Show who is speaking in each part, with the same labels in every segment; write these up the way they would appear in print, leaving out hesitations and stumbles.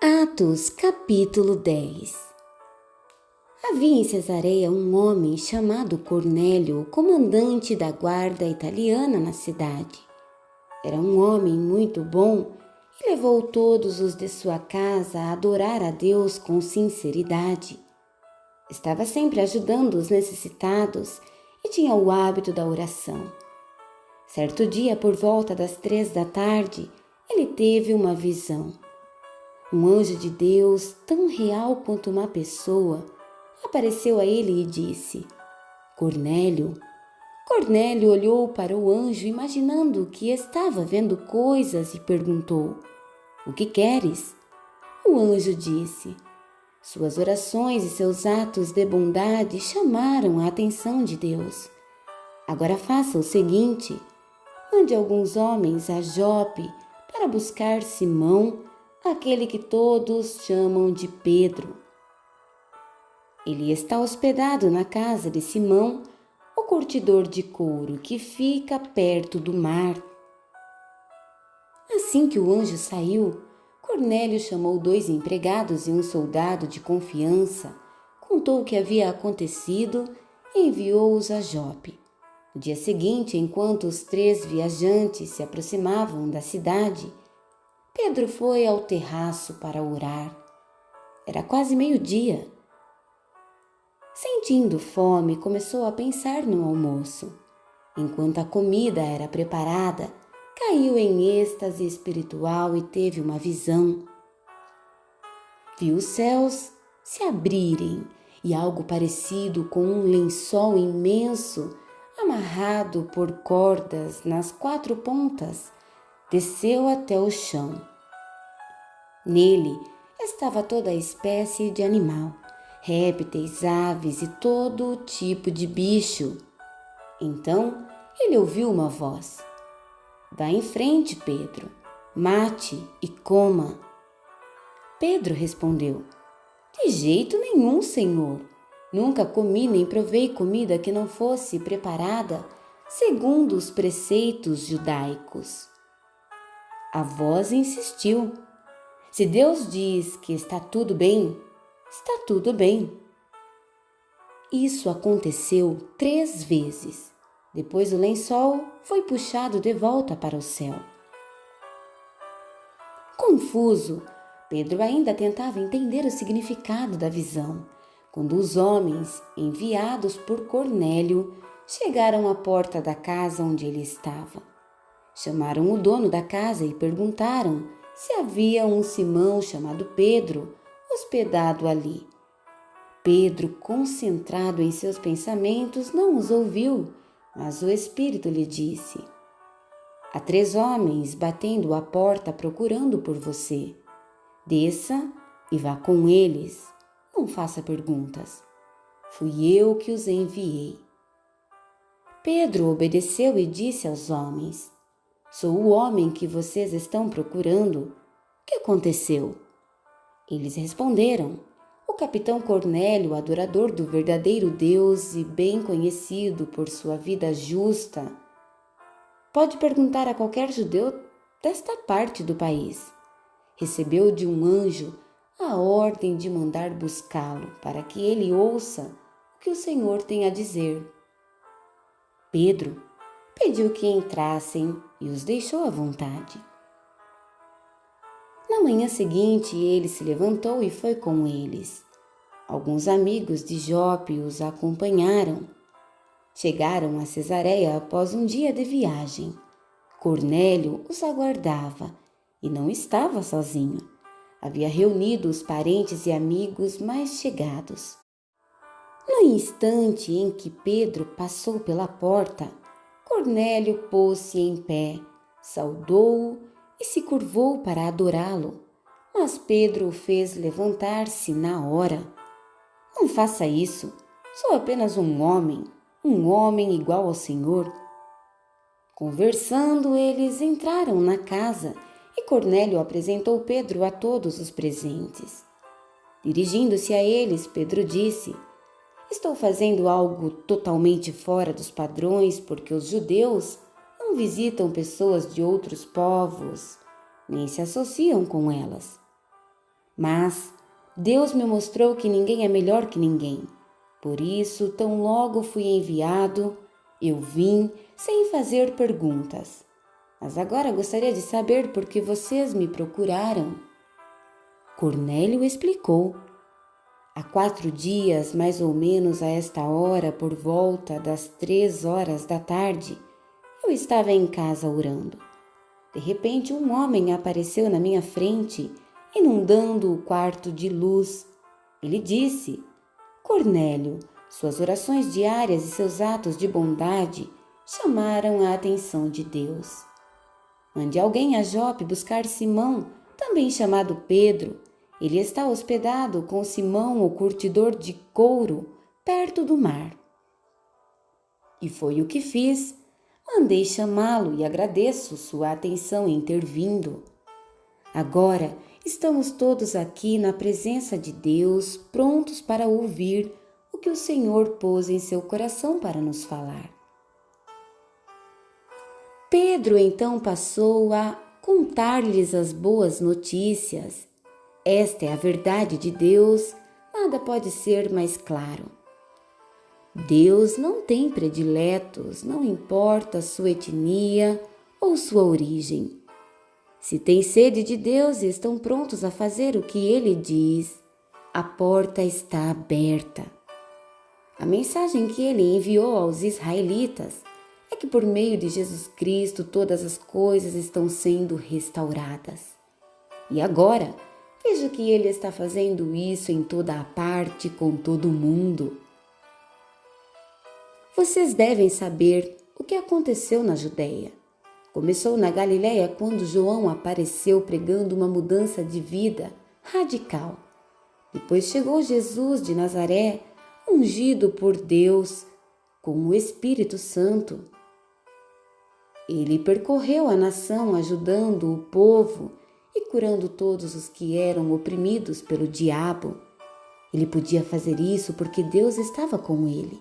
Speaker 1: Atos, capítulo 10. Havia em Cesareia um homem chamado Cornélio, comandante da guarda italiana na cidade. Era um homem muito bom e levou todos os de sua casa a adorar a Deus com sinceridade. Estava sempre ajudando os necessitados e tinha o hábito da oração. Certo dia, por volta das 3 da tarde, ele teve uma visão. Um anjo de Deus, tão real quanto uma pessoa, apareceu a ele e disse: Cornélio. Cornélio olhou para o anjo, imaginando que estava vendo coisas, e perguntou: O que queres? O anjo disse: Suas orações e seus atos de bondade chamaram a atenção de Deus. Agora faça o seguinte: mande alguns homens a Jope para buscar Simão, aquele que todos chamam de Pedro. Ele está hospedado na casa de Simão, o curtidor de couro, que fica perto do mar. Assim que o anjo saiu, Cornélio chamou 2 empregados e um soldado de confiança, contou o que havia acontecido e enviou-os a Jope. No dia seguinte, enquanto os 3 viajantes se aproximavam da cidade, Pedro foi ao terraço para orar. Era quase meio-dia. Sentindo fome, começou a pensar no almoço. Enquanto a comida era preparada, caiu em êxtase espiritual e teve uma visão. Viu os céus se abrirem e algo parecido com um lençol imenso, amarrado por cordas nas 4 pontas, desceu até o chão. Nele estava toda a espécie de animal, répteis, aves e todo tipo de bicho. Então ele ouviu uma voz: Vá em frente, Pedro, mate e coma. Pedro respondeu: De jeito nenhum, Senhor. Nunca comi nem provei comida que não fosse preparada segundo os preceitos judaicos. A voz insistiu: Se Deus diz que está tudo bem, está tudo bem. Isso aconteceu 3 vezes. Depois o lençol foi puxado de volta para o céu. Confuso, Pedro ainda tentava entender o significado da visão, quando os homens, enviados por Cornélio, chegaram à porta da casa onde ele estava. Chamaram o dono da casa e perguntaram se havia um Simão chamado Pedro hospedado ali. Pedro, concentrado em seus pensamentos, não os ouviu, mas o Espírito lhe disse: Há 3 homens batendo à porta procurando por você. Desça e vá com eles. Não faça perguntas. Fui eu que os enviei. Pedro obedeceu e disse aos homens: Sou o homem que vocês estão procurando. O que aconteceu? Eles responderam: O capitão Cornélio, adorador do verdadeiro Deus e bem conhecido por sua vida justa, pode perguntar a qualquer judeu desta parte do país. Recebeu de um anjo a ordem de mandar buscá-lo, para que ele ouça o que o Senhor tem a dizer. Pedro pediu que entrassem e os deixou à vontade. Na manhã seguinte, ele se levantou e foi com eles. Alguns amigos de Jope os acompanharam. Chegaram a Cesareia após um dia de viagem. Cornélio os aguardava e não estava sozinho. Havia reunido os parentes e amigos mais chegados. No instante em que Pedro passou pela porta, Cornélio pôs-se em pé, saudou-o e se curvou para adorá-lo. Mas Pedro o fez levantar-se na hora. Não faça isso, sou apenas um homem igual ao Senhor. Conversando, eles entraram na casa e Cornélio apresentou Pedro a todos os presentes. Dirigindo-se a eles, Pedro disse: Estou fazendo algo totalmente fora dos padrões, porque os judeus não visitam pessoas de outros povos, nem se associam com elas. Mas Deus me mostrou que ninguém é melhor que ninguém. Por isso, tão logo fui enviado, eu vim sem fazer perguntas. Mas agora gostaria de saber por que vocês me procuraram. Cornélio explicou. Há 4 dias, mais ou menos a esta hora, por volta das 3 horas da tarde, eu estava em casa orando. De repente, um homem apareceu na minha frente, inundando o quarto de luz. Ele disse: Cornélio, suas orações diárias e seus atos de bondade chamaram a atenção de Deus. Mande alguém a Jope buscar Simão, também chamado Pedro. Ele está hospedado com Simão, o curtidor de couro, perto do mar. E foi o que fiz. Mandei chamá-lo e agradeço sua atenção em ter vindo. Agora estamos todos aqui na presença de Deus, prontos para ouvir o que o Senhor pôs em seu coração para nos falar. Pedro então passou a contar-lhes as boas notícias. Esta é a verdade de Deus, nada pode ser mais claro. Deus não tem prediletos, não importa sua etnia ou sua origem. Se têm sede de Deus e estão prontos a fazer o que Ele diz, a porta está aberta. A mensagem que Ele enviou aos israelitas é que por meio de Jesus Cristo todas as coisas estão sendo restauradas. E agora, veja que Ele está fazendo isso em toda a parte, com todo mundo. Vocês devem saber o que aconteceu na Judeia. Começou na Galileia quando João apareceu pregando uma mudança de vida radical. Depois chegou Jesus de Nazaré, ungido por Deus com o Espírito Santo. Ele percorreu a nação ajudando o povo e curando todos os que eram oprimidos pelo diabo. Ele podia fazer isso porque Deus estava com ele.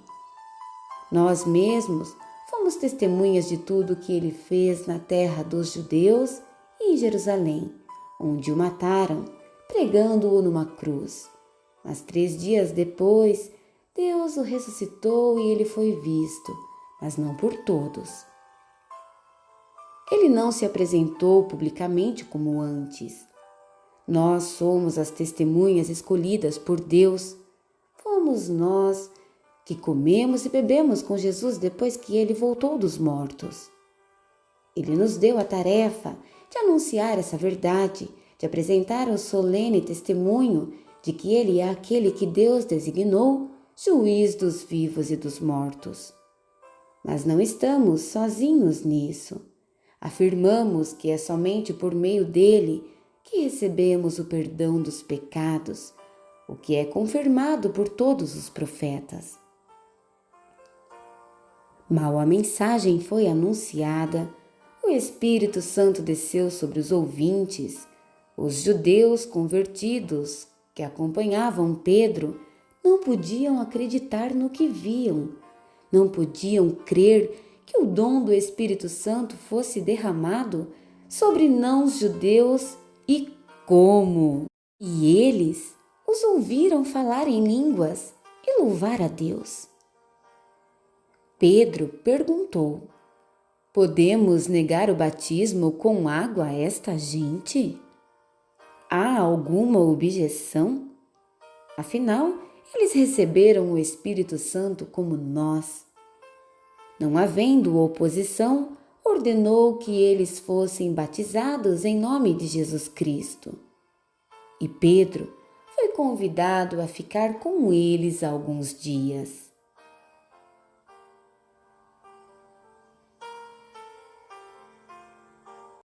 Speaker 1: Nós mesmos fomos testemunhas de tudo o que ele fez na terra dos judeus e em Jerusalém, onde o mataram, pregando-o numa cruz. Mas 3 dias depois, Deus o ressuscitou e ele foi visto, mas não por todos. Ele não se apresentou publicamente como antes. Nós somos as testemunhas escolhidas por Deus. Fomos nós que comemos e bebemos com Jesus depois que ele voltou dos mortos. Ele nos deu a tarefa de anunciar essa verdade, de apresentar o solene testemunho de que ele é aquele que Deus designou, juiz dos vivos e dos mortos. Mas não estamos sozinhos nisso. Afirmamos que é somente por meio dele que recebemos o perdão dos pecados, o que é confirmado por todos os profetas. Mal a mensagem foi anunciada, o Espírito Santo desceu sobre os ouvintes. Os judeus convertidos que acompanhavam Pedro não podiam acreditar no que viam, não podiam crer que o dom do Espírito Santo fosse derramado sobre não-judeus e como. E eles os ouviram falar em línguas e louvar a Deus. Pedro perguntou: podemos negar o batismo com água a esta gente? Há alguma objeção? Afinal, eles receberam o Espírito Santo como nós. Não havendo oposição, ordenou que eles fossem batizados em nome de Jesus Cristo. E Pedro foi convidado a ficar com eles alguns dias.